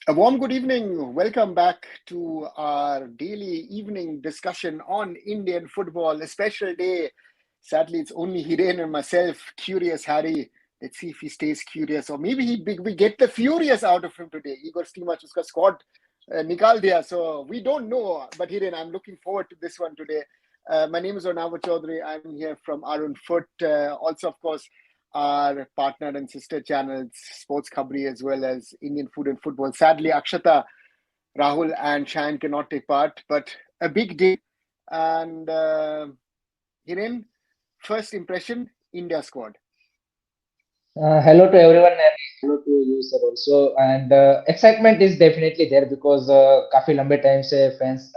A warm good evening. Welcome back to our daily evening discussion on Indian football. A special day. Sadly, it's only Hiren and myself, Curious Harry. Let's see if he stays curious, or maybe we get the furious out of him today. Igor Stimac uska squad nikal diya, so we don't know. But Hiren, I'm looking forward to this one today. My name is Ornava Chaudhary. I'm here from Arun Foot. Also, of course, our partner and sister channels, Sports Khabri, as well as Indian Food and Football. Sadly, Akshata, Rahul, and Shan cannot take part, but a big day. And Hiren, first impression, India squad. Hello to everyone and hello to you sir also. And excitement is definitely there because काफी लंबे time से fans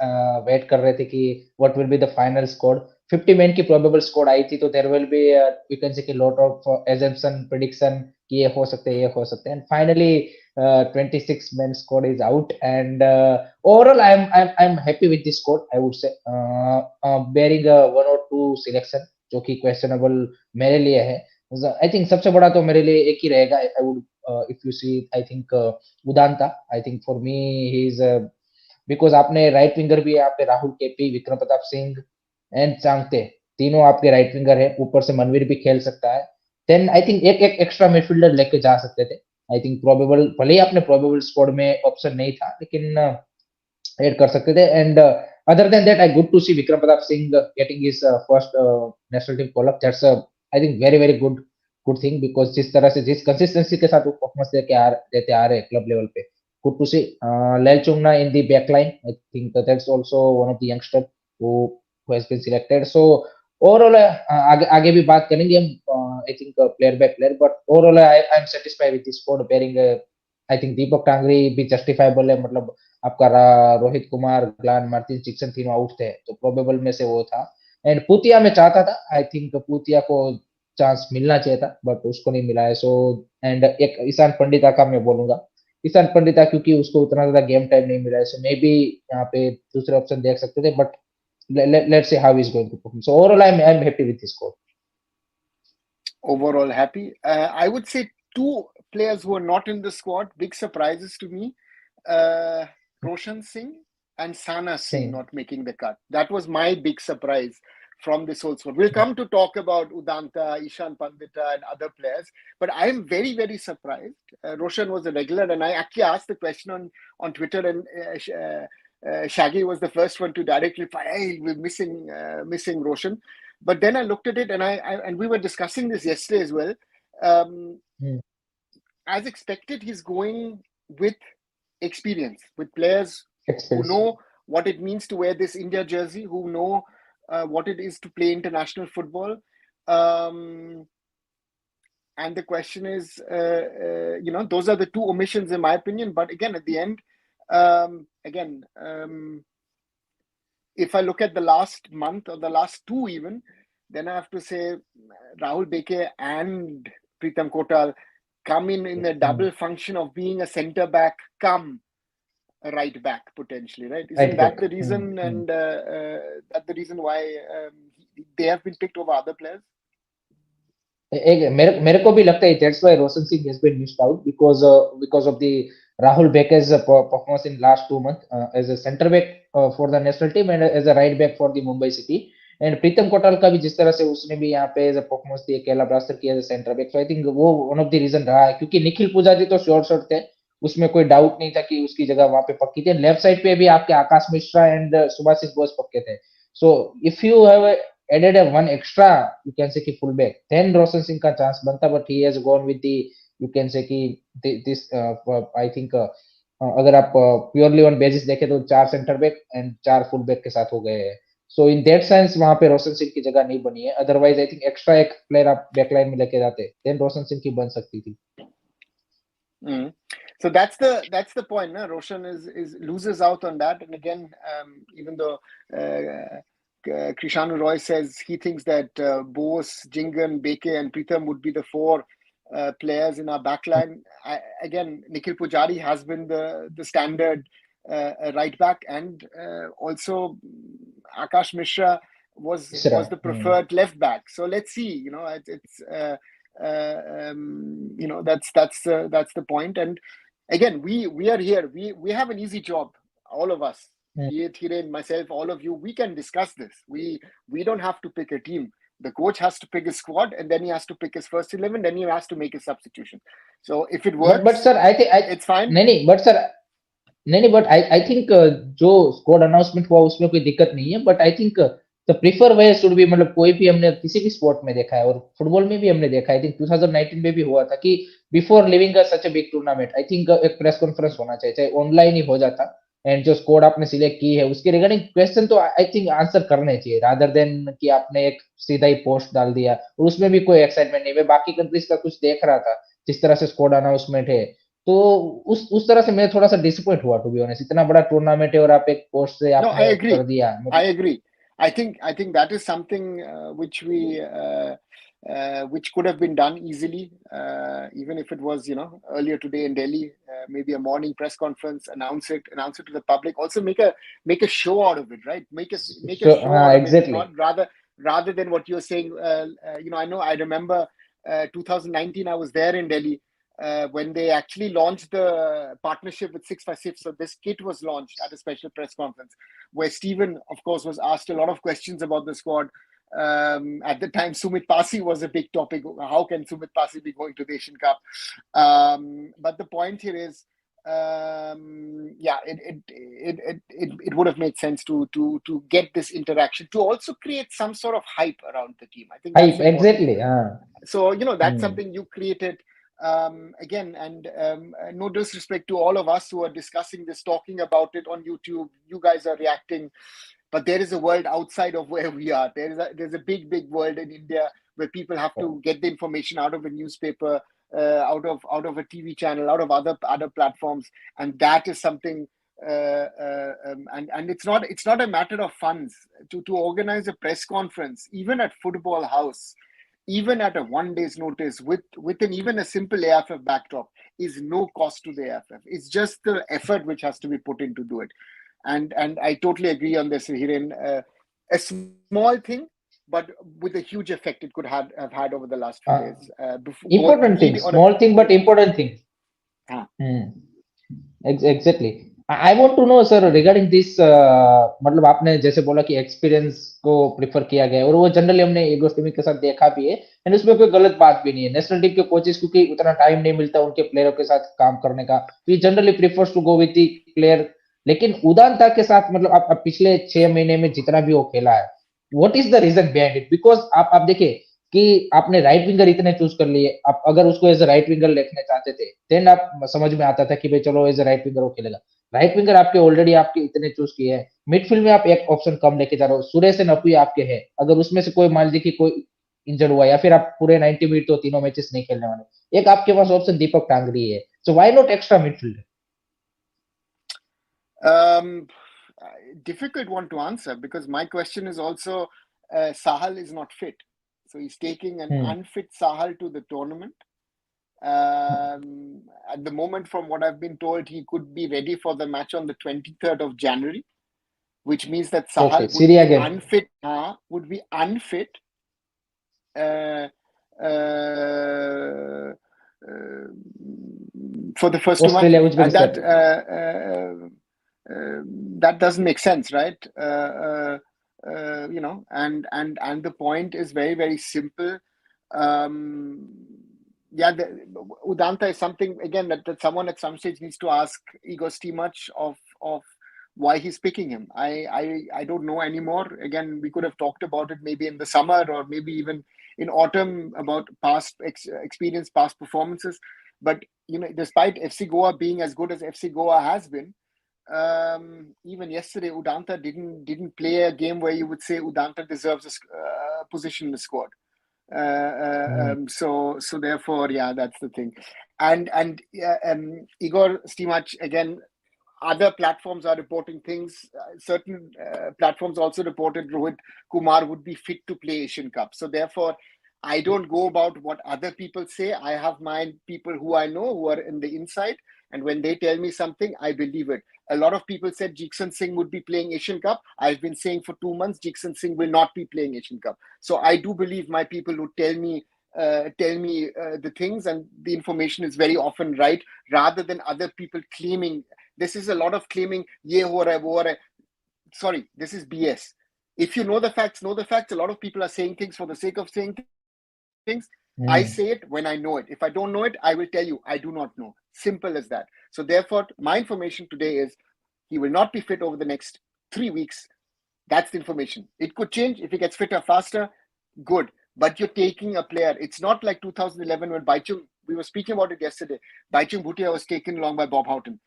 wait कर रहे थे कि what will be the final squad. 50 men की probable squad आई थी, तो there will be we can say कि lot of assumption prediction कि ये हो सकते हैं and finally 26 men squad is out and overall I'm happy with this squad. I would say bearing one or two selection जो कि questionable मेरे लिए है. आई थिंक सबसे बड़ा तो मेरे लिए एक ही रहेगा. I would if you see I think Udanta. I think for me he is because आपने राइट विंगर भी है, आपके राहुल केपी, विक्रम प्रताप सिंह एंड चांगते, तीनों आपके राइट विंगर है. ऊपर से मनवीर भी खेल सकता है. देन आई थिंक एक एक एक्स्ट्रा मिडफील्डर लेके जा सकते थे. आई थिंक प्रोबेबल, भले ही आपने प्रोबेबल स्क्वाड में ऑप्शन नहीं था, लेकिन ऐड कर सकते थे. And other than that, I good to see Vikram Pratap Singh getting his first national team call up. That's I think very good thing because जिस तरह से जिस consistency के साथ वो performance देते आ रहे हैं club level पे, good to see. Lel Chungna in the back line, I think that's also one of the youngster who has been selected. So overall आगे भी बात करेंगे हम. I think player by player, but overall I'm satisfied with this squad bearing. I think दीपक टांगरी भी justifiable है. मतलब आपका रोहित कुमार, ग्लान, Martin, चिक्सन तीनों आउट थे, तो प्रोबेबल में से वो था. एंड पूतिया में चाहता था, आई थिंक पूतिया को चांस मिलना चाहिए था, बट उसको नहीं मिला है. सो एंड एक ईशान पंडिता का मैं बोलूंगा, ईशान पंडिता क्योंकि उसको उतना ज्यादा गेम टाइम नहीं मिला है, सो मे बी यहाँ पे दूसरे ऑप्शन देख सकते थे, but let's see how is going to perform. So overall I am happy with this score. Overall, happy. I would say two players who are not in the squad, big surprises to me. Roshan Singh and Sana Singh not making the cut. That was my big surprise from this whole squad. We'll come to talk about Udanta, Ishan Pandita, and other players, but I am very surprised. Roshan was a regular, and I actually asked the question on Twitter, and Shaggy was the first one to directly reply, hey, we're missing Roshan. But then I looked at it, and we were discussing this yesterday as well. As expected, he's going with experience, with players who know what it means to wear this India jersey, who know what it is to play international football. And the question is, those are the two omissions in my opinion. But again, at the end, if I look at the last month or the last two even, then I have to say Rahul Beke and Pritam Kotal come in a double function of being a centre back come a right back potentially, right? Isn't that the reason? And that's the reason why they have been picked over other players? मेरे को भी लगता है that's why Roshan Singh has been missed out because of the Rahul Beke's performance in last 2 months as a centre back for the national team and as a right back for the Mumbai City. And Pritam Kotal का भी जिस तरह से उसने भी यहाँ पे as a performance the, Kerala Blaster की as a centre back, so I think वो वन ऑफ द रीजन रहा है, क्योंकि निखिल पुजारी तो शॉर्ट थे, उसमें कोई डाउट नहीं था कि उसकी जगह वहां पे पक्की थी. लेफ्ट साइड पे भी आपके आकाश मिश्रा एंड सुभाषिस बोस पक्के थे. So if you have added a one extra, you can say कि full back, then Roshan Singh का चांस बनता, but he has gone with the, you can say कि this I think अगर आप प्योरली ऑन बेसिस देखें तो 4 centre back and 4 full back के साथ हो गए हैं. सो इन दैट सेंस वहां पे रोशन सिंह की जगह नहीं बनी है. अदरवाइज आई थिंक एक्स्ट्रा एक प्लेयर आप बैकलाइन में लेके जाते, देन रोशन सिंह की बन सकती थी. So that's the point. No? Roshan is loses out on that, and again, even though Krishanu Roy says he thinks that Bose, Jingan, Beke, and Pritam would be the 4 players in our backline. Again, Nikhil Pujari has been the standard right back, and also Akash Mishra was the preferred left back. So let's see. It's that's the point. And again, we are here. We have an easy job, all of us. Be it Hiren, myself, all of you. We can discuss this. We don't have to pick a team. The coach has to pick his squad, and then he has to pick his first 11. Then he has to make his substitution. So if it but works, sir, I think I it's fine. नहीं but sir नहीं नहीं but I think जो squad announcement हुआ उसमें कोई दिक्कत नहीं है but I think the prefer way should be मतलब कोई भी हमने किसी भी स्पोर्ट में देखा है और फुटबॉल में भी हमने देखा है आई थिंक 2019 में भी हुआ था कि before living such a big tournament I think एक प्रेस कॉन्फ्रेंस होना चाहिए चाहे ऑनलाइन ही हो जाता एंड जो स्क्वाड आपने सिलेक्ट की है उसके रिगार्डिंग क्वेश्चन तो आई थिंक आंसर करने चाहिए रादर देन कि आपने एक सीधा ही पोस्ट डाल दिया और उसमें भी कोई एक्साइटमेंट नहीं मैं बाकी कंट्रीज का कुछ देख रहा था जिस तरह से स्क्वाड अनाउंसमेंट है तो उस तरह से मैं थोड़ा सा डिसअपॉइंट हुआ टू बी ऑनेस्ट इतना बड़ा टूर्नामेंट है और आप एक पोस्ट से No, I आपने कर agree. दिया I agree. I think that is something which could have been done easily, even if it was earlier today in Delhi, maybe a morning press conference, announce it to the public. Also make a show out of it, right? Make a show हाँ out of it, exactly not rather than what you're saying. I remember 2019. I was there in Delhi. When they actually launched the partnership with 656. So this kit was launched at a special press conference where Stephen, of course, was asked a lot of questions about the squad. At the time, Sumit Pasi was a big topic. How can Sumit Pasi be going to the Asian Cup? But the point here is, it would have made sense to get this interaction, to also create some sort of hype around the team. I think that's hype important. Exactly हाँ So that's something you created. Again, and no disrespect to all of us who are discussing this, talking about it on YouTube. You guys are reacting, but there is a world outside of where we are. There's a big world in India where people have to get the information out of a newspaper, out of a TV channel, out of other platforms, and that is something. And it's not a matter of funds to organize a press conference, even at Football House, even at a 1 day's notice with even a simple AFF backdrop, is no cost to the AFF. It's just the effort which has to be put in to do it. And I totally agree on this, Hiren. A small thing, but with a huge effect it could have had over the last few days. important thing small thing but important thing हाँ. Exactly I want to know sir regarding this मतलब आपने जैसे बोला कि experience को prefer किया गया है और वो जनरली हमने ईगोस्टिमिक के साथ देखा भी है एंड उसमें कोई गलत बात भी नहीं है नेशनल टीम के कोचेस क्योंकि उतना टाइम नहीं मिलता उनके प्लेयरों के साथ काम करने का तो generally prefers to go with the player लेकिन उदारता के साथ मतलब आप पिछले 6 महीने में जितना भी वो खेला है what is the reason behind it because आप देखिए कि आपने राइट विंगर इतने चूज कर लिए आप अगर उसको एज अ राइट विंगर देखना चाहते थे देन आप समझ में आता था कि भाई चलो एज अ राइट विंगर वो खेलेगा राइट विंगर आपके ऑलरेडी आपके इतने चूज किए हैं मिडफील्ड में आप एक ऑप्शन कम लेके जा रहे हो सुरेश एंड अपुई आपके हैं अगर उसमें से कोई मान लीजिए कि कोई इंजर्ड हुआ या फिर आप पूरे 90 मिनट तो तीनों मैचेस नहीं खेलने वाले एक आपके पास ऑप्शन दीपक टांगरी है so why not extra midfield difficult one to answer because my question is also Sahal is not fit, so he's taking an unfit Sahal to the tournament. At the moment, from what I've been told, he could be ready for the match on the 23rd of January, which means that Sahal would be unfit for the first Australia, 2 matches. And that doesn't make sense, right? And the point is very, very simple. Udanta is something again that someone at some stage needs to ask Igor Stimac of why he's picking him. I don't know anymore. Again, we could have talked about it maybe in the summer or maybe even in autumn about past experience, past performances. But despite FC Goa being as good as FC Goa has been, even yesterday Udanta didn't play a game where you would say Udanta deserves a position in the squad. So therefore, that's the thing. And Igor Stimac, again, other platforms are reporting things. Certain platforms also reported Rohit Kumar would be fit to play Asian Cup. So therefore, I don't go about what other people say. I have my people who I know who are in the inside. And when they tell me something, I believe it. A lot of people said Jigson Singh would be playing Asian Cup. I've been saying for 2 months, Jigson Singh will not be playing Asian Cup. So I do believe my people who tell me tell me the things, and the information is very often right, rather than other people claiming. This is a lot of claiming, ye ho raha hai, wo ho raha hai. Sorry, this is BS. If you know the facts, know the facts. A lot of people are saying things for the sake of saying things. I say it when I know it. If I don't know it, I will tell you I do not know. Simple as that. So therefore, my information today is he will not be fit over the next 3 weeks. That's the information. It could change if he gets fitter faster. Good. But you're taking a player. It's not like 2011 when Baichung, we were speaking about it yesterday. Baichung Bhutia was taken along by Bob Houghton.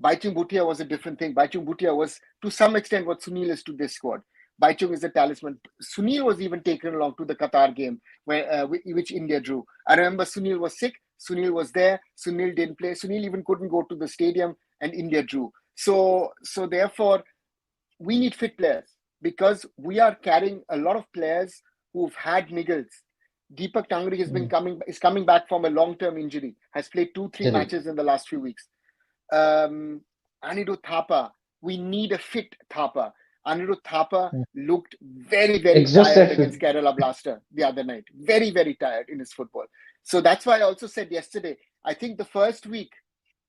Baichung Bhutia was a different thing. Baichung Bhutia was, to some extent, what Sunil is to this squad. Baichung is a talisman. Sunil was even taken along to the Qatar game, which India drew. I remember Sunil was sick. Sunil was there. Sunil didn't play. Sunil even couldn't go to the stadium, and India drew. So therefore, we need fit players, because we are carrying a lot of players who've had niggles. Deepak Tangri is coming back from a long-term injury. Has played 2-3 matches in the last few weeks. Anirudh Thapa, we need a fit Thapa. Anirudh Thapa looked very, very tired against Kerala Blaster the other night. Very, very tired in his football. So that's why I also said yesterday, I think the first week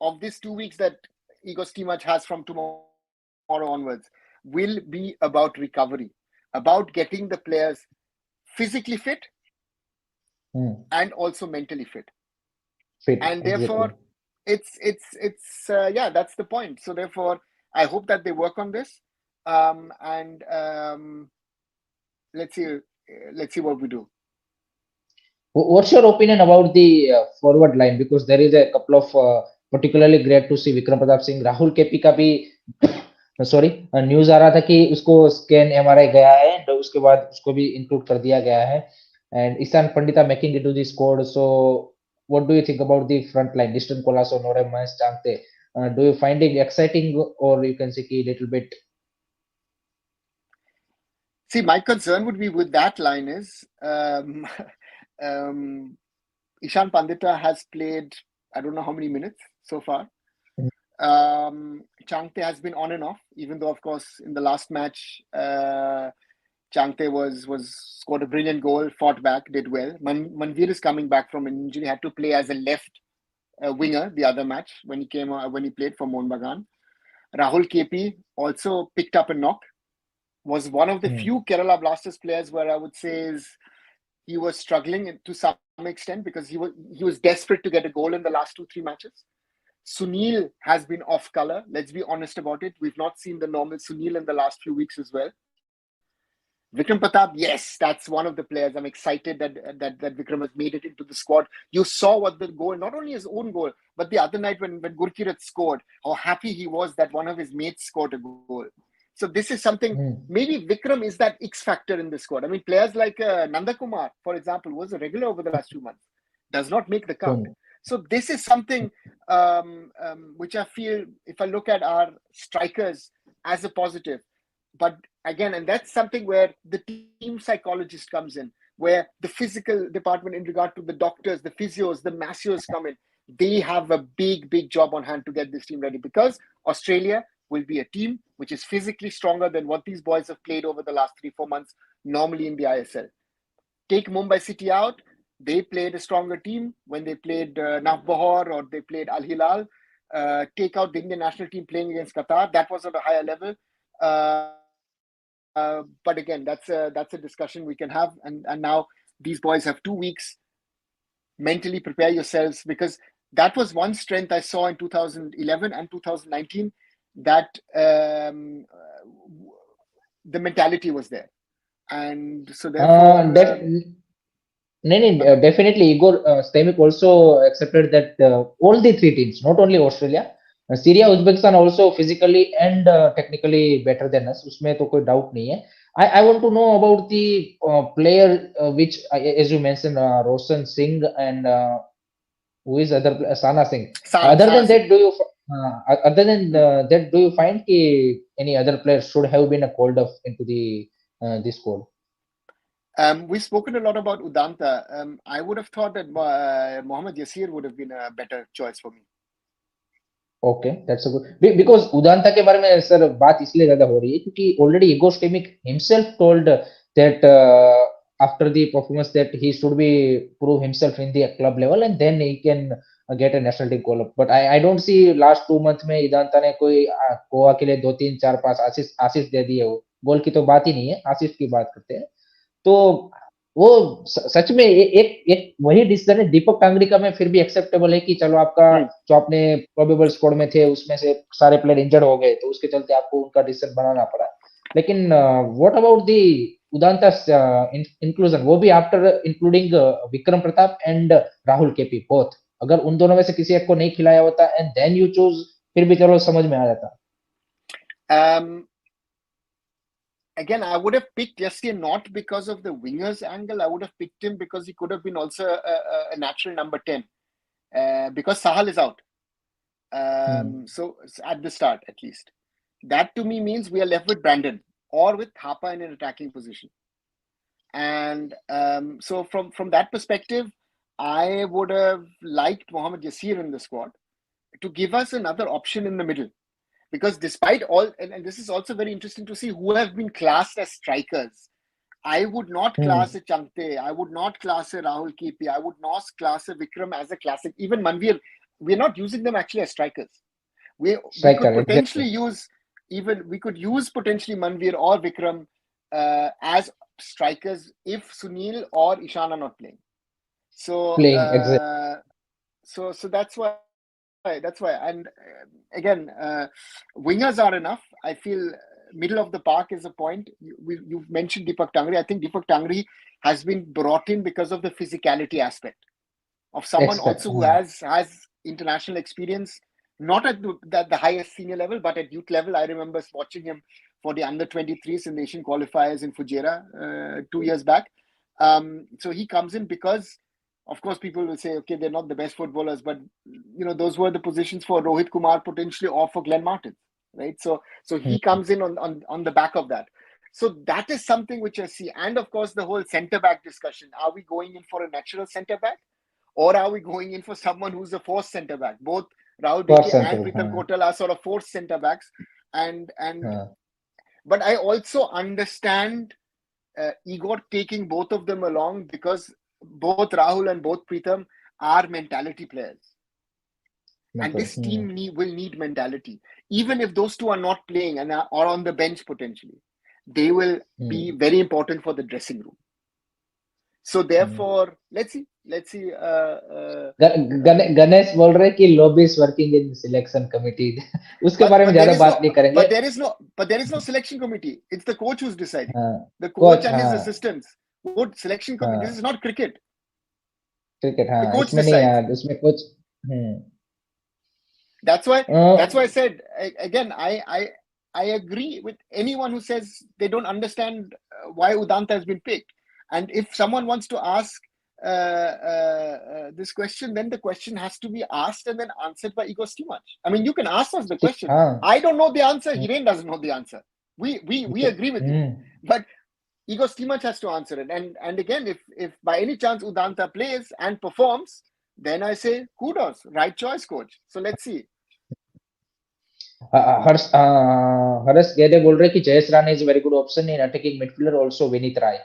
of these 2 weeks that Igor Stimac has from tomorrow onwards will be about recovery, about getting the players physically fit and also mentally fit. And therefore, it's that's the point. So therefore, I hope that they work on this, and let's see what we do. What's your opinion about the forward line? Because there is a couple of particularly great to see Vikram Pratap Singh, Rahul KP का भी sorry news आ रहा था कि उसको scan MRI गया है, and उसके बाद उसको भी इंक्लूड कर दिया गया है, and Ishan Pandita making it to the squad. So what do you think about the front line, Distan Kolaso, Nore Mans Changte? Do you find it exciting, or you can say a little bit? See, my concern would be with that line is Ishan Pandita has played, I don't know how many minutes so far. Changte has been on and off, even though, of course, in the last match, Changte was scored a brilliant goal, fought back, did well. Manveer is coming back from an injury, had to play as a left winger the other match when he played for Mohun Bagan. Rahul KP also picked up a knock. Was one of the few Kerala Blasters players where I would say he was struggling to some extent, because he was desperate to get a goal in the last 2-3 matches. Sunil has been off color. Let's be honest about it. We've not seen the normal Sunil in the last few weeks as well. Vikram Pratap, yes, that's one of the players. I'm excited that Vikram has made it into the squad. You saw what the goal, not only his own goal, but the other night when Gurkirat scored, how happy he was that one of his mates scored a goal. So this is something, maybe Vikram is that X factor in the squad. I mean, players like Nanda Kumar, for example, was a regular over the last 2 months, does not make the count. So this is something which I feel, if I look at our strikers as a positive, but again, and that's something where the team psychologist comes in, where the physical department in regard to the doctors, the physios, the massios come in. They have a big, big job on hand to get this team ready, because Australia will be a team which is physically stronger than what these boys have played over the last 3-4 months, normally in the ISL. Take Mumbai City out, they played a stronger team when they played Navbahar or they played Al Hilal. Take out the Indian national team playing against Qatar, that was at a higher level. But again, that's a discussion we can have. And now these boys have 2 weeks. Mentally prepare yourselves, because that was one strength I saw in 2011 and 2019, that the mentality was there. And so therefore... definitely Igor Stemik also accepted that all the 3 teams, not only Australia, Syria, Uzbekistan also physically and technically better than us. उसमें तो कोई doubt नहीं है. I want to know about the player which, as you mentioned, Roshan Singh and who is other Sana Singh. Other than that, do you find any other player should have been called up into the this squad? We've spoken a lot about Udanta. I would have thought that Mohammad Yasir would have been a better choice for me. Okay, that's a good, because Udanta के बारे में sir बात इसलिए ज्यादा हो रही है क्योंकि already Igor Stemik himself told that after the performance that he should be prove himself in the club level and then he can get a national team call up. But I don't see last 2 months में इदांता ने कोई गोवा के लिए 2 3 4 5 आशीष आशीष दे दिए हो. गोल की तो बात ही नहीं है, आशीष की बात करते हैं. तो वो सच में एक एक वही डिसीजन है. दीपक टांगरी का में फिर भी एक्सेप्टेबल है कि चलो आपका जो आपने प्रोबेबल स्क्वाड में थे उसमें से सारे प्लेयर इंजर्ड हो गए तो उसके चलते आपको उनका डिसीजन बनाना पड़ा. लेकिन व्हाट अबाउट दी उदांता's इंक्लूजन, वो भी after including Vikram Pratap and Rahul KP both. अगर उन दोनों में से किसी एक को नहीं खिलाया होता एंड देन यू चूज, फिर भी चलो समझ में आ जाता. Again, I would have picked Jesse not because of the wingers angle. I would have picked him because he could have been also a natural number 10 because Sahal is out. So at the start, at least. That to me means we are left with Brandon or with Thapa in an attacking position. And so from that perspective, I would have liked Mohammad Yasir in the squad to give us another option in the middle. Because despite all, and this is also very interesting to see who have been classed as strikers. I would not class a Changte. I would not class a Rahul Kipi. I would not class a Vikram as a classic. Even Manvir, we're not using them actually as strikers. We could potentially use potentially Manvir or Vikram as strikers if Sunil or Ishan are not playing. So so that's why. And again, wingers are enough. I feel middle of the park is a point. You've mentioned Deepak Tangri. I think Deepak Tangri has been brought in because of the physicality aspect of someone also who has international experience, not at the highest senior level, but at youth level. I remember watching him for the under-23s in the Asian qualifiers in Fujairah 2 years back. So he comes in because, of course, people will say, okay, they're not the best footballers, but those were the positions for Rohit Kumar potentially or for Glenn Martin, right? So he comes in on the back of that. So that is something which I see. And of course, the whole centre back discussion. Are we going in for a natural centre back, or are we going in for someone who's a forced centre back? Both Rahul Beke and Pritam Kotal are sort of forced centre backs, but I also understand Igor taking both of them along because both Rahul and both Pritam are mentality players. And this team will need mentality. Even if those two are not playing and are on the bench potentially, they will be very important for the dressing room. So therefore, let's see. Ganesh बोल रहे कि lobby is working in selection committee. उसके बारे में ज़्यादा बात नहीं करेंगे. But there is no selection committee. It's the coach who's deciding. The coach and his assistants. Good selection committee. This is not cricket. The coach decides. उसमें coach. That's why I said again. I agree with anyone who says they don't understand why Udanta has been picked. And if someone wants to ask this question, then the question has to be asked and then answered by Igor Stimac. I mean, you can ask us the question. I don't know the answer. Hiren doesn't know the answer. We agree with you, but Igor Stimac has to answer it. And again, if by any chance Udanta plays and performs, then I say kudos, right choice, coach. So let's see. हर्ष गेदे बोल रहे कि Jayesh Rane is very good option in attacking midfielder also Vineet Rai.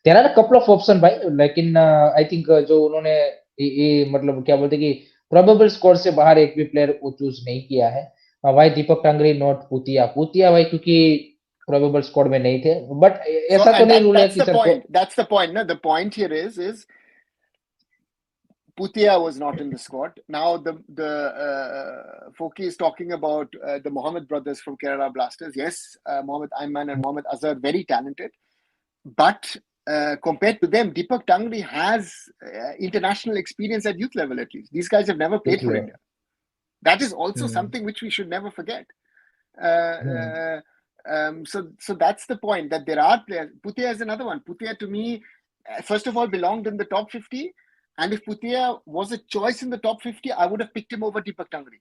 There are a couple of option भाई, लेकिन I think जो उन्होंने मतलब क्या बोलते कि प्रोबेबल स्कोर से बाहर एक भी प्लेयर वो चूज नहीं किया है. भाई दीपक टांगरी नॉट पुतिया भाई क्योंकि प्रोबेबल स्कोर में नहीं थे. बट ऐसा तो नहीं रूल है कि sir. That's the point. No, the point here is Putia was not in the squad. Now the Foki is talking about the Mohammed brothers from Kerala Blasters. Yes, Mohammed Ayman and Mohammed Azhar, very talented. But compared to them, Deepak Tangri has international experience at youth level at least. These guys have never played for India. That is also something which we should never forget. So that's the point, that there are players. Putia is another one. Putia to me, first of all, belonged in the top 50. And if Putia was a choice in the top 50, I would have picked him over Deepak Tangri.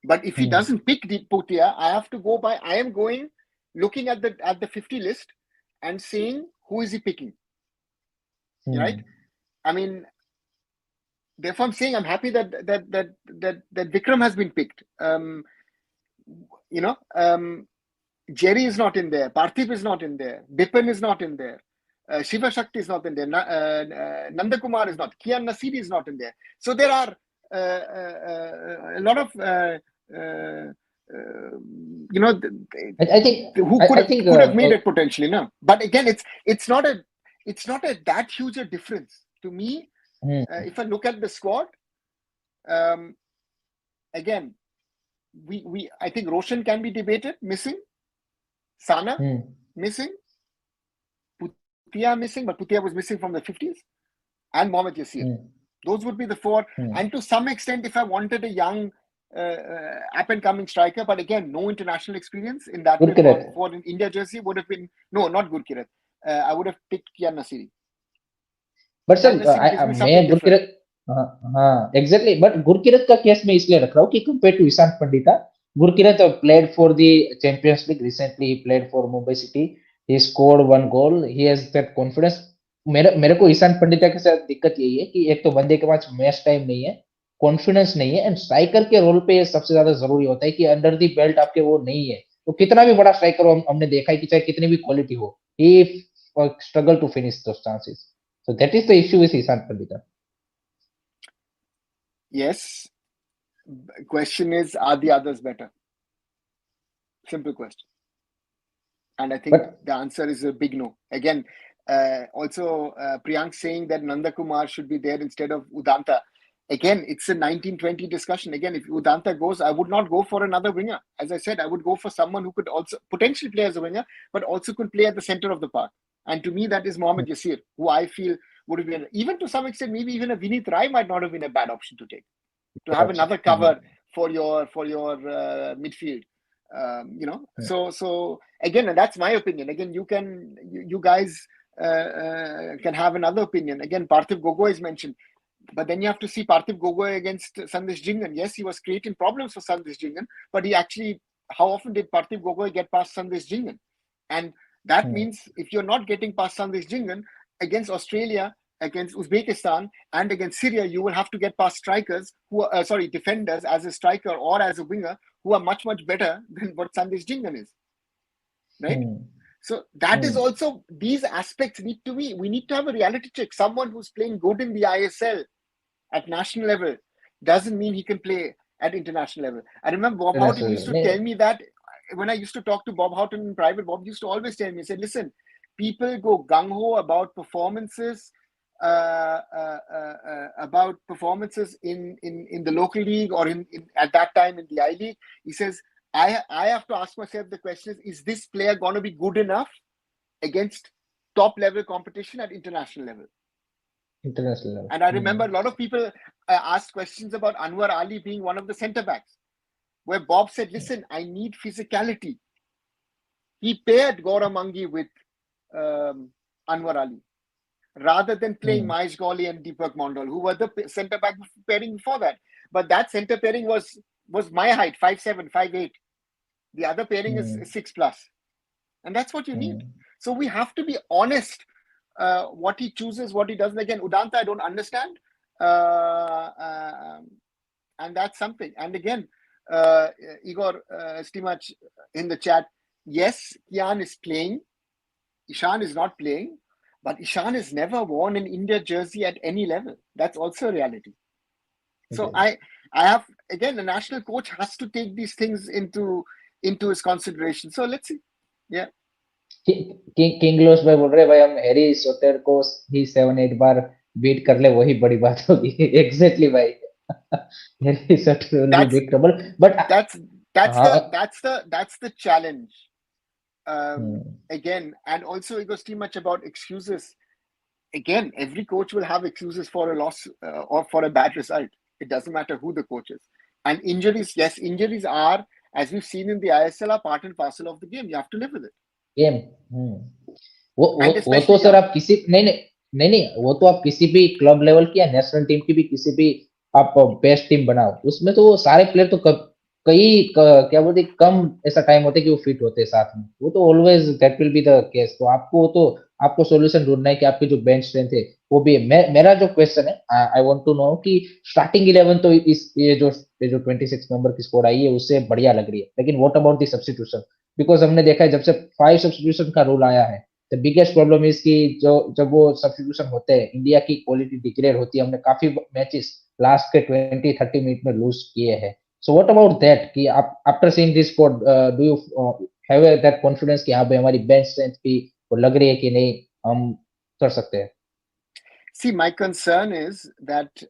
But if he doesn't pick Putia, I have to go by. I am going looking at the 50 list and saying who is he picking, right? I mean, therefore I'm saying I'm happy that Vikram has been picked. Jerry is not in there. Parthiv is not in there. Bipin is not in there. Shiva Shakti is not in there. Nanda Kumar is not. Kian Nasiri is not in there. So there are a lot of I think who I think could have made it potentially, no. But again, it's not a that huge a difference to me. If I look at the squad, again, I think Roshan can be debated, missing. Sana missing. Putia missing, but Putia was missing from the 50s, and Mohammad Yasir. Those would be the four. And to some extent, if I wanted a young up-and-coming striker, but again, no international experience in that way for an India jersey would have been no, not Gurkirat. I would have picked Kian Nasiri. But sir, मैं गुरकीरत हाँ exactly. But Gurkirat का case मैं इसलिए रख रहा हूँ कि compared to Ishan Pandita, Gurkirat played for the Champions League recently. He played for Mumbai City. He scored 1 goal. He has that confidence. मेरे को ईशान पंडिता के साथ दिक्कत यही है कि एक तो बंदे के पास मैच टाइम नहीं है, कॉन्फिडेंस नहीं है, एंड स्ट्राइकर के रोल पे सबसे ज्यादा जरूरी होता है कि अंडर दी बेल्ट आपके वो नहीं है, तो कितना भी बड़ा स्ट्राइकर हो, हमने देखा है कि चाहे कितनी भी क्वालिटी हो, he struggle to finish those chances. So that is the issue with Ishan Pandita. Yes. Question is, are the others better? Simple question. And I think the answer is a big no. Again, also Priyank saying that Nanda Kumar should be there instead of Udanta. Again, it's a 1920 discussion. Again, if Udanta goes, I would not go for another winger. As I said, I would go for someone who could also potentially play as a winger, but also could play at the center of the park. And to me, that is Mohammad Yasir, who I feel would have been, even to some extent, maybe even a Vinit Rai might not have been a bad option to take. To have another cover for your midfield. So again, that's my opinion. Again, you guys can have another opinion. Again, Parthiv Gogoi is mentioned, but then you have to see Parthiv Gogoi against Sandesh Jhingan. Yes, he was creating problems for Sandesh Jhingan, but how often did Parthiv Gogoi get past Sandesh Jhingan? And that means if you're not getting past Sandesh Jhingan against Australia, against Uzbekistan, and against Syria, you will have to get past strikers defenders as a striker or as a winger who are much, much better than what Sandesh Jhingan is. Right? So that is also, these aspects we need to have a reality check. Someone who's playing good in the ISL at national level doesn't mean he can play at international level. I remember Bob Houghton used to tell me that when I used to talk to Bob Houghton in private. Bob used to always tell me, he said, listen, people go gung-ho about performances, in the local league or in at that time in the I-League. He says, I have to ask myself the question is this player going to be good enough against top level competition at international level? And I remember a lot of people asked questions about Anwar Ali being one of the centre backs, where Bob said, listen, I need physicality. He paired Gaurav Mangi with Anwar Ali, rather than playing Mahesh Goli and Deepak Mondal, who were the centre back pairing before that. But that centre pairing was my height, 5'7", 5'8". The other pairing is 6+. And that's what you need. So we have to be honest what he chooses, what he doesn't. Again, Udanta, I don't understand. And that's something. And again, Igor Stimach in the chat, yes, Kian is playing. Ishan is not playing. But Ishan has never worn an India jersey at any level. That's also a reality. So I have, again, the national coach has to take these things into his consideration. So let's see. Yeah. King loss भाई बोल रहे भाई हम Harry sorter को ही 7-8 बार beat कर ले वही बड़ी बात होगी. एग्जैक्टली भाई. Harry sorter will be big trouble. But that's the challenge. Again, and it goes too much about excuses. Again, every coach will have excuses for a loss or for a bad result. It doesn't matter who the coach is. And injuries, yes, injuries are, as we've seen in the ISL, are part and parcel of the game. You have to live with it. Game वो तो sir आप किसी नहीं वो तो आप किसी भी क्लब लेवल की या नेशनल टीम की भी किसी भी आप बेस्ट टीम बनाओ, उसमें तो वो सारे प्लेयर तो क्या बोलते कम ऐसा टाइम होता है कि वो फिट होते हैं साथ में. वो तो always that will be the case. तो आपको सॉल्यूशन ढूंढना है कि आपकी जो बेंच स्ट्रेंथ है वो भी है. मेरा जो क्वेश्चन है, आई वांट टू नो कि स्टार्टिंग 11 तो ये जो 26 मेंबर की स्क्वाड आई है उससे बढ़िया लग रही है, लेकिन what about the substitution? Because हमने देखा है जब से 5 सब्स्टिट्यूशन का रूल आया है द बिगेस्ट प्रॉब्लम इज कि जो जब वो सब्स्टिट्यूशन होते हैं इंडिया की क्वालिटी डिग्रेड होती है. हमने काफी मैचेस लास्ट के 20-30 मिनट में लूज किए हैं. सो व्हाट अबाउट दैट कि after seeing this squad do you have that confidence कि हाँ भाई हमारी बेंच स्ट्रेंथ भी वो लग रही है कि नहीं हम कर सकते हैं. See, my concern is that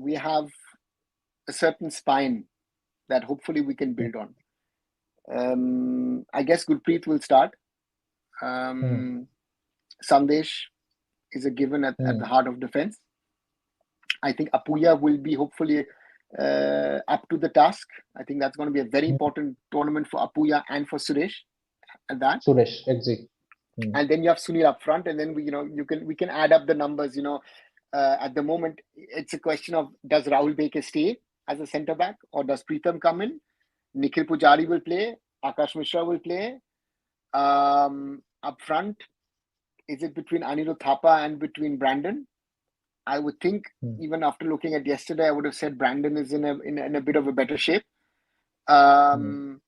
we have a certain spine that hopefully we can build on. I guess Gurpreet will start. Sandesh is a given at the heart of defense. I think Apuya will be hopefully up to the task. I think that's going to be a very important tournament for Apuya and for Suresh at that. Suresh, exactly. And then you have Sunil up front, and then we can add up the numbers. At the moment, it's a question of does Rahul Baker stay as a centre back or does Preetham come in? Nikhil Pujari will play. Akash Mishra will play. Up front, is it between Anirudh Thapa and between Brandon? I would think, even after looking at yesterday, I would have said Brandon is in a bit of a better shape. And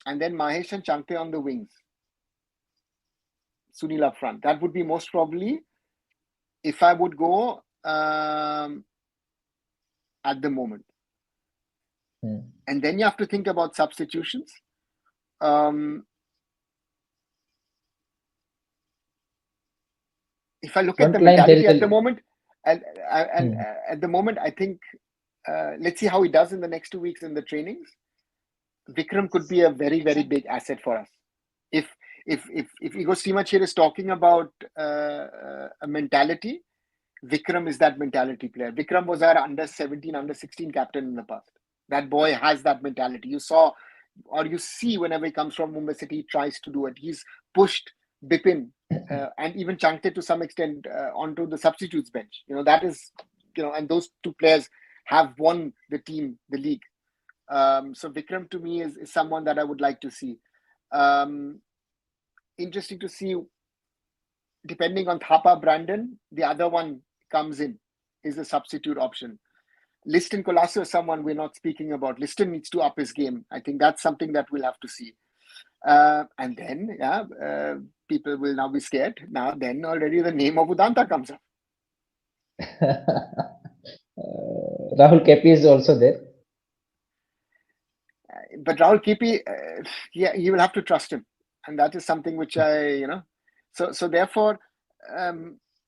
then Mahesh and Chankte on the wings. Sunil up front. That would be most probably if I would go at the moment. And then you have to think about substitutions. If I look at the mentality at the moment, and at the moment, I think let's see how he does in the next 2 weeks in the trainings. Vikram could be a very, very big asset for us. If Igor Stimachir is talking about a mentality, Vikram is that mentality player. Vikram was our under 17, under 16 captain in the past. That boy has that mentality. You saw, or you see whenever he comes from Mumbai City, he tries to do it. He's pushed Bipin and even Chankte to some extent onto the substitutes bench. That is, and those two players have won the team, the league. So Vikram to me is someone that I would like to see. Interesting to see, depending on Thapa Brandon, the other one comes in, is a substitute option. Liston Colasso is someone we're not speaking about. Liston needs to up his game. I think that's something that we'll have to see. And then, people will now be scared. Now, then already the name of Udanta comes up. Rahul Kepi is also there. But Rahul Kepi, you will have to trust him. And that is something which so therefore,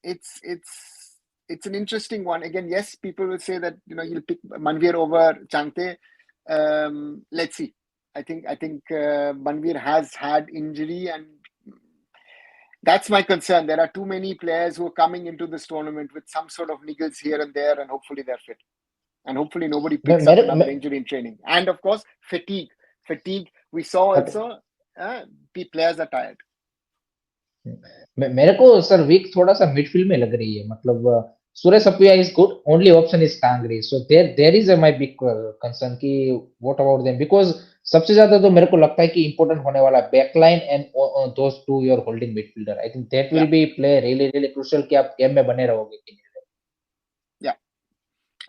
it's an interesting one. Again, yes, people will say that, you'll pick Manvir over Chankte. Let's see. I think Manvir has had injury, and that's my concern. There are too many players who are coming into this tournament with some sort of niggles here and there, and hopefully they're fit. And hopefully nobody picks up another injury in training. And of course, fatigue. We saw also, players are tired. मेरे को sir week थोड़ा सा midfield में लग रही है. मतलब Suresh Apuia is good, only option is कांगरी. So there is my big concern कि व्हाट अबाउट देम, बिकॉज सबसे ज्यादा तो मेरे को लगता है कि इंपॉर्टेंट होने वाला backline and those two your holding midfielder. I think that will be play really really crucial कि आप गेम में बने रहोगे कि नहीं.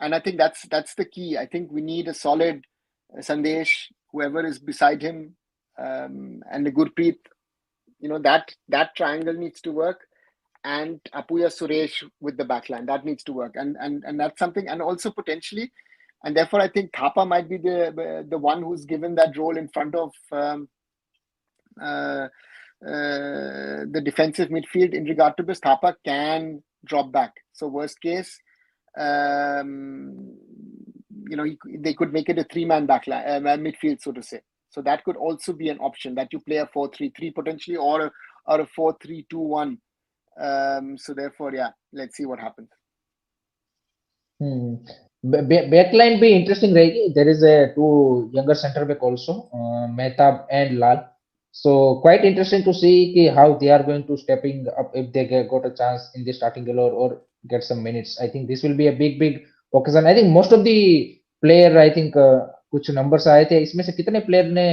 And I think that's the key. I think we need a solid Sandesh, whoever is beside him, and the Gurpreet. That triangle needs to work, and Apuya Suresh with the backline, that needs to work, and that's something. And also potentially, and therefore I think Thapa might be the one who's given that role in front of the defensive midfield. In regard to this, Thapa can drop back. So worst case, they could make it a 3-man backline, midfield, so to say. So that could also be an option, that you play a 4-3-3 potentially, or a 4-3-2-1. So therefore, let's see what happens. Backline be interesting रहेगी. There is a 2 younger center back also, Mehtab and Lal. So quite interesting to see how they are going to stepping up if they got a chance in the starting or get some minutes. I think this will be a big occasion. I think most of the player, I think कुछ numbers आए थे. इसमें से कितने player ने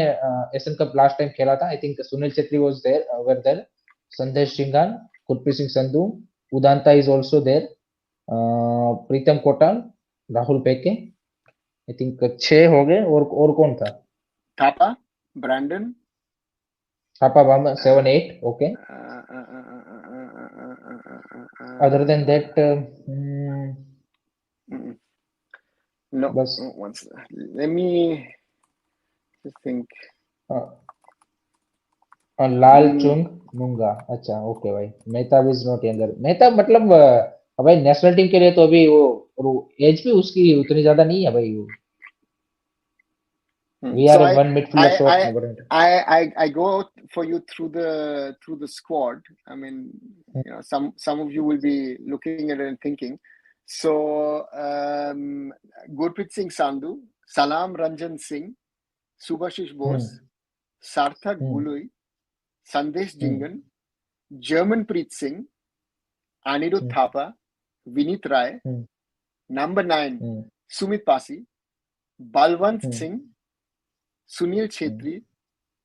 Asian cup last time खेला था? I think Sunil Chhetri was there, were there. Sandesh Shingan, Gurpreet Singh Sandhu, Udanta is also there. प्रीतम कोटाल, राहुल पेके. आई थिंक 6 हो गए. और कौन था? Thapa, Brandon, Thapa Bama 7-8. Okay. Other than that, no, bus. once let me just think. Lalchungnunga. अच्छा, okay भाई. Mehtab is not younger. Mehtab मतलब भाई नेशनल टीम के लिए तो अभी वो एज भी उसकी उतनी ज्यादा नहीं है भाई. We So are one midfielder short. I go for you through the squad. I mean, some of you will be looking at it and thinking. So Gurpreet Singh Sandhu, Salam Ranjan Singh, Subhashish Bose, Sarthak Gului, Sandesh Jingan, Germanpreet Singh, Anirudh Thapa, Vinit Rai, number 9, Sumit Pasi, Balwant Singh, Sunil Chhetri,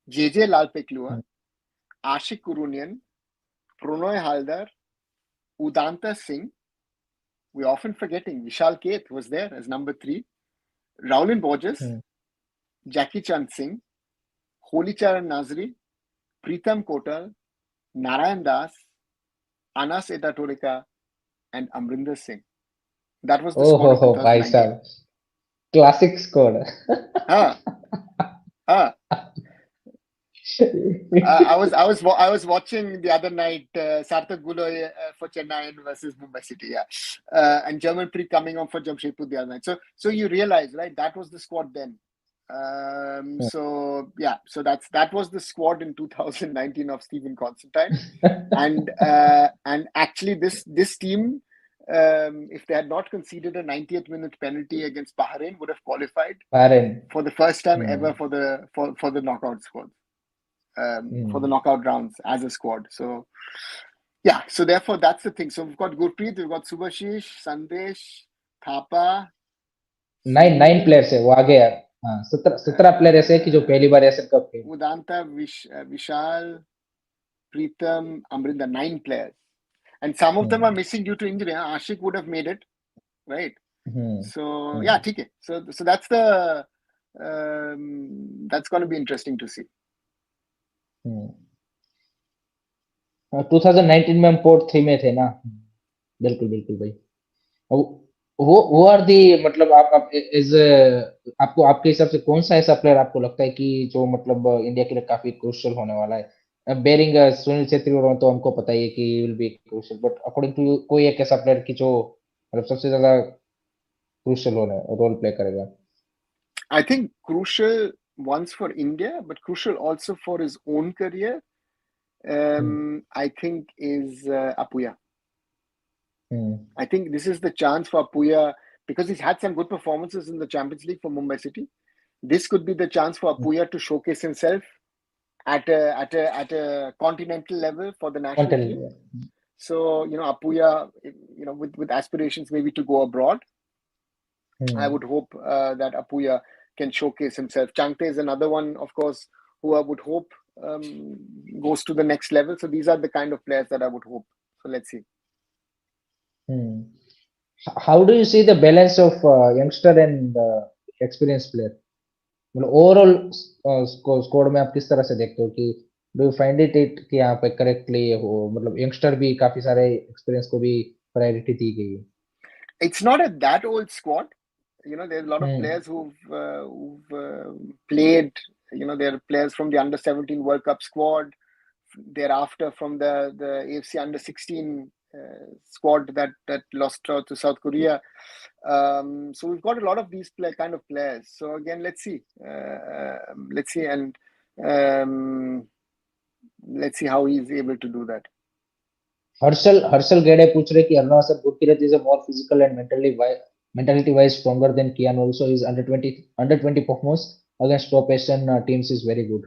JJ Lalpeklua, Ashik Kurunian, Pronoy Haldar, Udanta Singh. We're often forgetting Vishal Keth was there as number 3. Raulin Borges, Jackie Chand Singh, Holicharan Nazri, Pritam Kotal, Narayan Das, Anas Edatorika, and Amrinder Singh. That was the squad of 2019. Classic squad. I was watching the other night Sarthak Guloi for Chennai versus Mumbai City, and Germanpreet coming on for Jamshedpur the other night. So you realize, right? That was the squad then. So that was the squad in 2019 of Stephen Constantine, and actually this team, if they had not conceded a 90th minute penalty against Bahrain, would have qualified for the first time ever for the knockout squad. For the knockout rounds as a squad. So so therefore that's the thing. So we've got Gurpreet, we've got Subhashish, Sandesh, Thapa. 9 players है वो आगे यार. 17 player ऐसे कि जो पहली बार Asian cup खेले. Udanta, Vishal, Pritam, Amrinder, 9 players. And some of them are missing due to injury. Ashik would have made it, right? So ठीक है. So that's the that's going to be interesting to see. 2019 में हम port 3 में थे ना. बिल्कुल भाई. वो आर दी मतलब आप इज आपको आपके हिसाब से कौन सा ऐसा प्लेयर आपको लगता है कि जो मतलब इंडिया के लिए काफी क्रूशियल होने वाला है. बेरिंग सुनील छेत्री और तो हमको पता ही है कि will be crucial, but according to कोई एक ऐसा प्लेयर की जो मतलब सबसे ज्यादा क्रूशियल रोल प्ले करेगा. I think crucial once for India, but crucial also for his own career. I think is Apuya. I think this is the chance for Apuya because he's had some good performances in the Champions League for Mumbai City. This could be the chance for Apuya to showcase himself at a continental level for the national team. So Apuya, with aspirations maybe to go abroad, I would hope that Apuya can showcase himself. Changte is another one, of course, who I would hope goes to the next level. So these are the kind of players that I would hope. So let's see. How do you see the balance of youngster and experienced player? मतलब overall score में आप किस तरह से देखते हो कि do you find it कि यहाँ पे करेक्टली हो मतलब यंगस्टर भी काफी सारे एक्सपीरियंस को भी प्रायोरिटी दी गई है. It's not a that old squad. There's a lot of players who've played. There are players from the under 17 World Cup squad. Thereafter, from the AFC under 16 squad that lost out to South Korea. So we've got a lot of these kind of players. So again, let's see, and let's see how he's able to do that. Harshal Gede पूछ रहे कि Arunachal Gurpreet is a more physical and mentality wise stronger than Kian. Also his under 20 performance against top Asian teams is very good.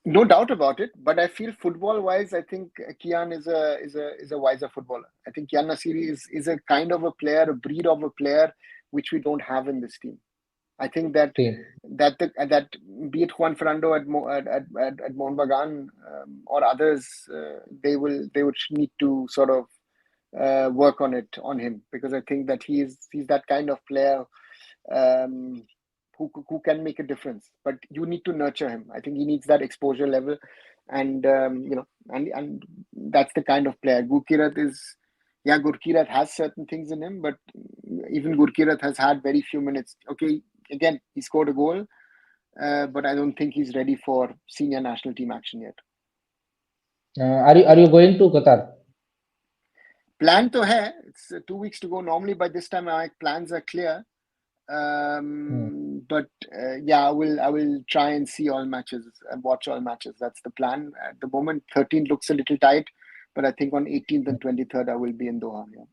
No doubt about it, but I feel football-wise, I think Kian is a wiser footballer. I think Kian Nasiri is a kind of a player, a breed of a player which we don't have in this team. I think that be it Juan Fernando at Mohun Bagan or others, they would need to sort of work on him because I think that he's that kind of player who can make a difference. But you need to nurture him. I think he needs that exposure level, and and that's the kind of player Gurkirat is. Yeah, Gurkirat has certain things in him, but even Gurkirat has had very few minutes. Okay, again, he scored a goal, but I don't think he's ready for senior national team action yet. Are you going to Qatar? Plan to hai. It's 2 weeks to go. Normally by this time my plans are clear. But yeah, I will try and see all matches and watch all matches. That's the plan. At the moment, 13th looks a little tight, but I think on 18th and 23rd I will be in Doha. Yeah.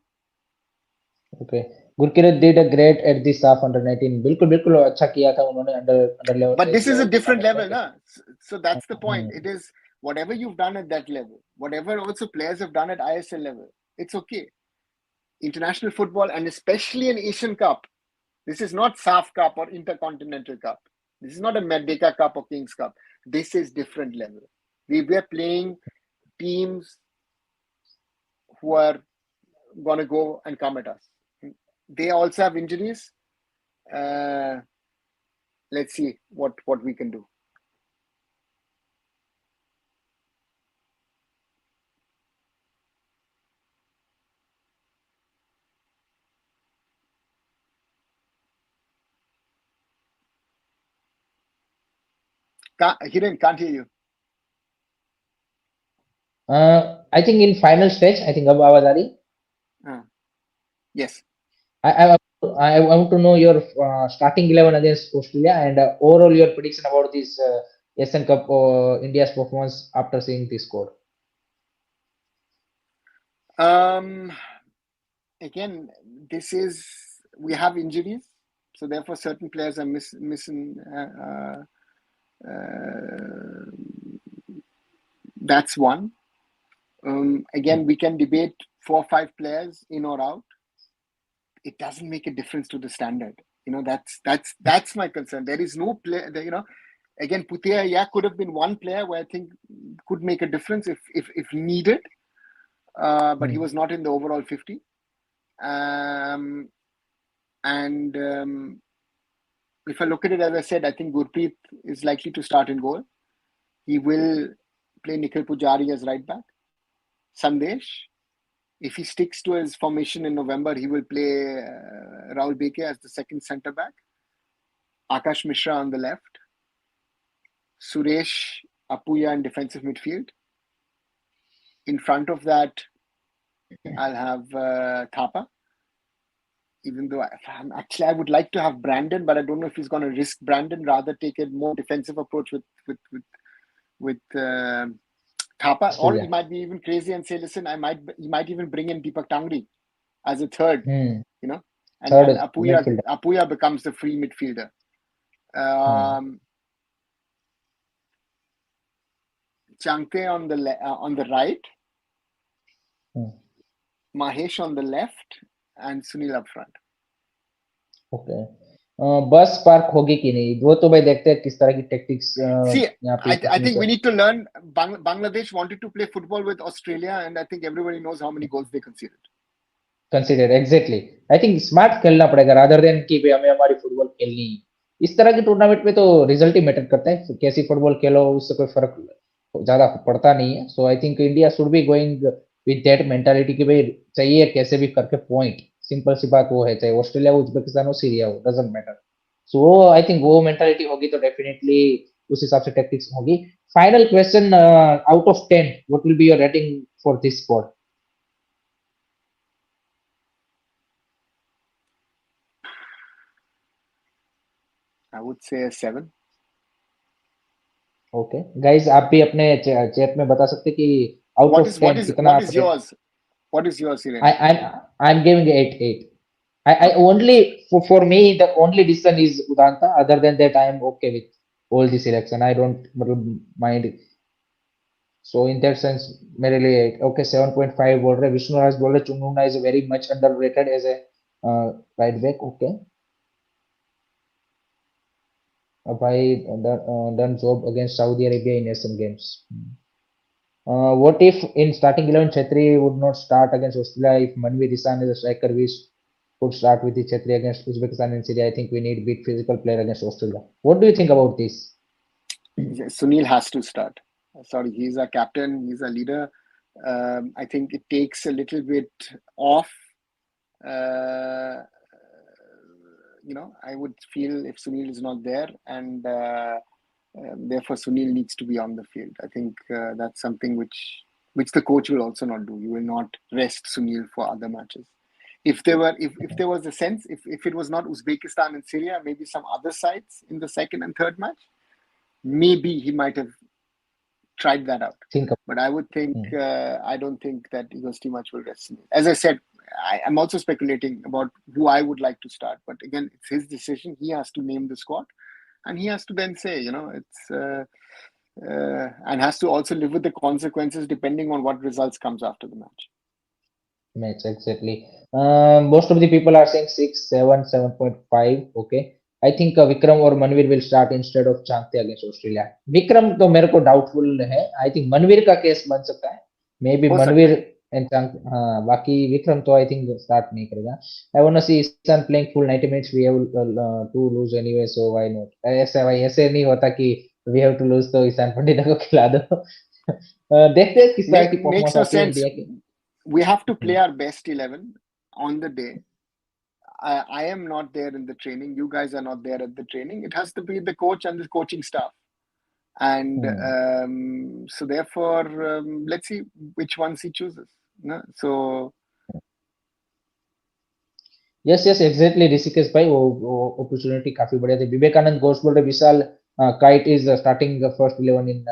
Okay. Gurkirat did a great at the SAF under 19. बिल्कुल बिल्कुल अच्छा किया था उन्होंने under level But this is a level के different मैंने level, देखा. na? So that's the point. It is whatever you've done at that level, whatever also players have done at ISL level, it's okay. International football, and especially an Asian Cup, this is not SAF Cup or Intercontinental Cup. This is not a Merdeka Cup or Kings Cup. This is different level. We were playing teams who are going to go and come at us. They also have injuries. Let's see what we can do. Hiren, can't hear you. I think in final stage, I think अब आवाज आ रही? Yes. I want to know your starting 11 against Australia and overall your prediction about this Asian Cup or India's performance after seeing this score. Again, we have injuries, so therefore certain players are missing. That's one. Again, we can debate 4 or 5 players in or out. It doesn't make a difference to the standard. That's my concern. There is no player. Again, Putia could have been one player where I think could make a difference if needed, but he was not in the overall 50. If I look at it, as I said, I think Gurpreet is likely to start in goal. He will play Nikhil Pujari as right back. Sandesh, if he sticks to his formation in November, he will play Rahul Beke as the second centre back. Akash Mishra on the left. Suresh Apuya in defensive midfield. In front of that, I'll have Thapa. Even though I would like to have Brandon, but I don't know if he's going to risk Brandon. Rather take a more defensive approach with Thapa, or he might be even crazy and say, "Listen, he might even bring in Deepak Tangri as a third, and Apuya becomes the free midfielder." Changte on the right, Mahesh on the left, and Sunil up front. Okay. Bus park होगी कि नहीं वो तो भाई देखते हैं किस तरह की tactics I think we need to learn. Bangladesh wanted to play football with Australia, and I think everybody knows how many goals they conceded. Exactly. I think smart खेलना पड़ेगा rather than कि भाई हमें हमारी फुटबॉल खेलनी इस तरह की टूर्नामेंट में तो रिजल्ट ही मैटर करता है कैसी फुटबॉल खेलो उससे कोई फर्क ज्यादा पड़ता नहीं है so I think India should be going with that mentality कि भाई चाहिए कैसे भी करके पॉइंट सिंपल सी बात वो है चाहे ऑस्ट्रेलिया हो उज्बेकिस्तान हो सीरिया हो doesn't matter so I think वो मेंटालिटी होगी तो डेफिनेटली उस हिसाब से टैक्टिक्स होगी final question out of 10 what will be your rating for this squad I would say a 7. Okay, guys, आप भी अपने चैट में बता सकते कि out of 10 कितना what is yours? What is yours, Hiren? I'm giving 8. I only for me the only decision is Udanta. Other than that, I am okay with all the selection. I don't mind. So in that sense, मेरे लिए 8. Okay, 7.5 बोल रहे विष्णु राज बोल रहे चुंगुंगा is very much underrated as a right back. Okay. भाई done job against Saudi Arabia in Asian Games. What if in starting 11 Chetri would not start against Australia if Manvi Risan is a striker? could start with the Chetri against Uzbekistan in Syria. I think we need big physical player against Australia. What do you think about this? Sunil has to start. Sorry, he's a captain. He's a leader. I think it takes a little bit off. I would feel if Sunil is not there, and therefore Sunil needs to be on the field. I think that's something which the coach will also not do. You will not rest Sunil for other matches. If there was a sense, if it was not Uzbekistan and Syria, maybe some other sides in the second and third match, maybe he might have tried that out. But I would think I don't think that Eagles team much will rest Sunil. As I said, I'm also speculating about who I would like to start. But again, it's his decision. He has to name the squad, and he has to then say, it's and has to also live with the consequences depending on what results comes after the match. Exactly. Most of the people are saying 6, 7, 7.5. Okay. I think Vikram or Manvir will start instead of Changte against Australia. Vikram तो मेरे को doubtful है. I think Manvir का case बन सकता है. Maybe Manvir and Changte. हाँ, बाकी Vikram तो I think start नहीं करेगा. I wanna see Ishan playing full 90 minutes. We have to lose anyway, so why not? ऐसे नहीं होता कि we have to lose तो ईशान पंडित को खिला दो. देखते हैं किस तरह की performance आती है इंडिया की. We have to play our best 11 on the day. I am not there in the training. You guys are not there at the training. It has to be the coach and the coaching staff. And so therefore, let's see which ones he chooses. No? So. Yes, exactly. Rishikesh bhai, वो opportunity काफी बढ़िया थी. Vivekanand Ghosh बोल रहे Vishal Kite is starting the first 11 in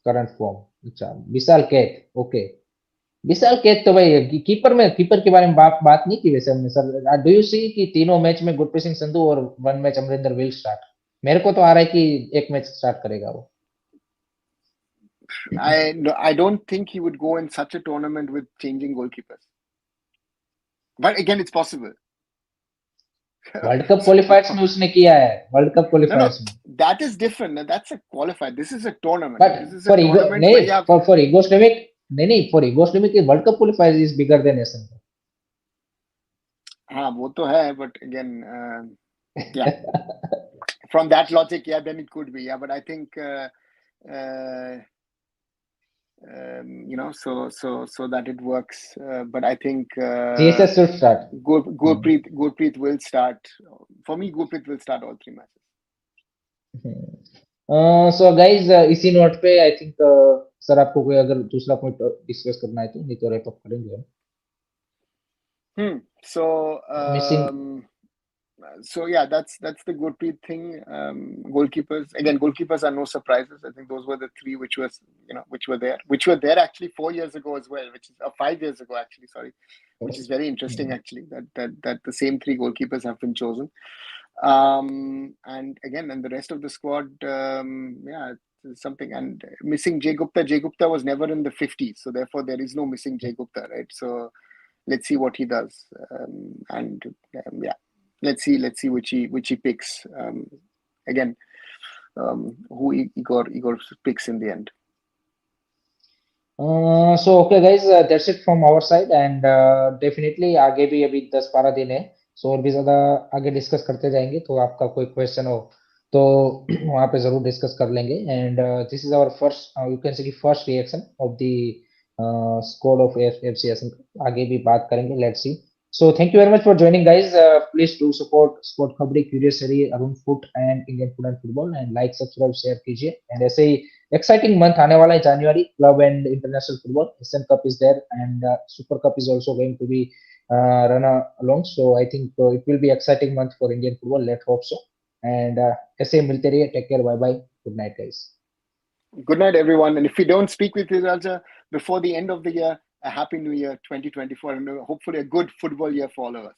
current form. अच्छा, Vishal Kite, okay. विशाल केत तो भाई कीपर के बारे में बात नहीं की वैसे हमने सर. डू यू सी कि तीनों मैच में गुरप्रीत सिंह संधू और one match Amarinder will start. मेरे को तो आ रहा है कि एक मैच स्टार्ट करेगा वो. I don't think he would go in such a tournament with changing goalkeepers. But again, it's possible. World cup क्वालिफायर्स में उसने किया है. वर्ल्ड कप क्वालिफायर्स में. That is different. That's a qualifier. This is a tournament. But this is a tournament where you have for Yugoslavic. नहीं for Yugoslavic world cup qualifier is bigger than Asian Cup. हाँ वो तो है, but again yeah from that logic, yeah, then it could be, yeah, but I think so that it works, but I think Jesus should start. Gurpreet will start. For me, Gurpreet will start all 3 matches. So guys, इसी note पे I think sir आपको कोई अगर दूसरा point discuss करना है तो नहीं तो रैप अप करेंगे. So yeah, that's the Gurpreet thing. Goalkeepers are no surprises. I think those were the 3 which were there actually 4 years ago as well, which is 5 years ago actually, sorry, which is very interesting actually that the same 3 goalkeepers have been chosen. And the rest of the squad, something, and missing Jay Gupta was never in the 50s, so therefore there is no missing Jay Gupta, right? So let's see what he does, let's see which he picks. Who Igor picks in the end. So okay guys, that's it from our side, and definitely आगे भी अभी 10-12 दिन है, so और भी ज्यादा आगे discuss करते जाएंगे. तो आपका कोई क्वेश्चन हो तो वहाँ पे जरूर डिस्कस कर लेंगे. And this is our first, you can say first reaction of the squad of FC Asian. आगे भी बात करेंगे, let's see. So thank you very much for joining guys. Please do support Sport Khabri, Curious Series, Arun Foot and Indian Food and Football, and like, subscribe, share कीजिए. And ऐसे ही exciting month आने वाला है January, club and international football. Asian Cup is there and Super Cup is also going to be run along. So I think it will be exciting month for Indian football. Let's hope so. And ऐसे ही मिलते रहिए. Take care. Bye bye. Good night guys. Good night everyone. And if we don't speak with you Raja before the end of the year, a happy new year 2024, and hopefully a good football year for all of us.